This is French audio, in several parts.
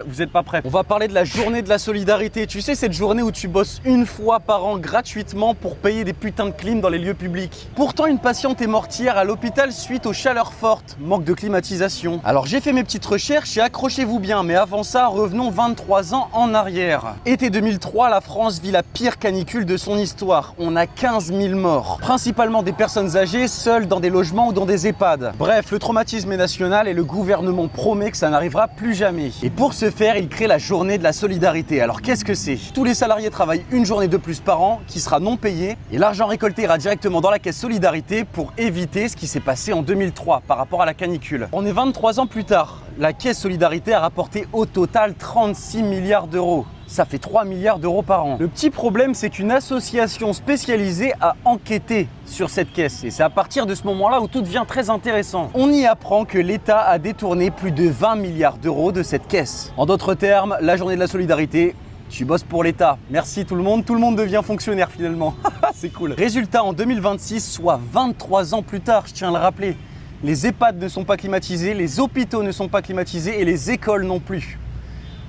vous êtes pas prêts. On va parler de la journée de la solidarité. Tu sais, cette journée où tu bosses une fois par an gratuitement pour payer des putains de clim dans les lieux publics. Pourtant, une patiente est morte hier à l'hôpital suite aux chaleurs fortes, manque de climatisation. Alors j'ai fait mes petites recherches et accrochez-vous bien, mais avant ça, revenons 23 ans en arrière. Été 2003, la France vit la pire canicule de son histoire. On a 15 000 morts, principalement des personnes âgées, seules dans des logements ou dans des EHPAD. Bref, le traumatisme est national et le gouvernement promet que ça n'arrivera plus jamais. Et pour ce faire, il crée la journée de la solidarité. Alors qu'est-ce que c'est? Tous les salariés travaillent une journée de plus par an qui sera non payée et l'argent récolté ira directement dans la caisse solidarité pour éviter ce qui s'est passé en 2003 par rapport à la canicule. On est 23 ans plus tard. La caisse solidarité a rapporté au total 36 milliards d'euros. Ça fait 3 milliards d'euros par an. Le petit problème, c'est qu'une association spécialisée a enquêté sur cette caisse. Et c'est à partir de ce moment-là où tout devient très intéressant. On y apprend que l'État a détourné plus de 20 milliards d'euros de cette caisse. En d'autres termes, la journée de la solidarité, tu bosses pour l'État. Merci tout le monde devient fonctionnaire finalement. C'est cool. Résultat, en 2026, soit 23 ans plus tard, je tiens à le rappeler, les EHPAD ne sont pas climatisés, les hôpitaux ne sont pas climatisés et les écoles non plus.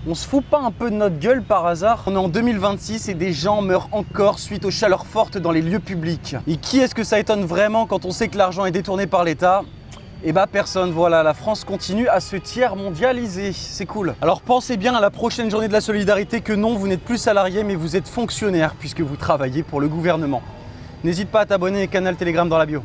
On se fout pas un peu de notre gueule par hasard? On est en 2026 et des gens meurent encore suite aux chaleurs fortes dans les lieux publics. Et qui est-ce que ça étonne vraiment quand on sait que l'argent est détourné par l'État? Eh bah personne, voilà, la France continue à se tiers mondialiser, c'est cool. Alors pensez bien à la prochaine journée de la solidarité que non, vous n'êtes plus salarié mais vous êtes fonctionnaire puisque vous travaillez pour le gouvernement. N'hésite pas à t'abonner au canal Telegram dans la bio.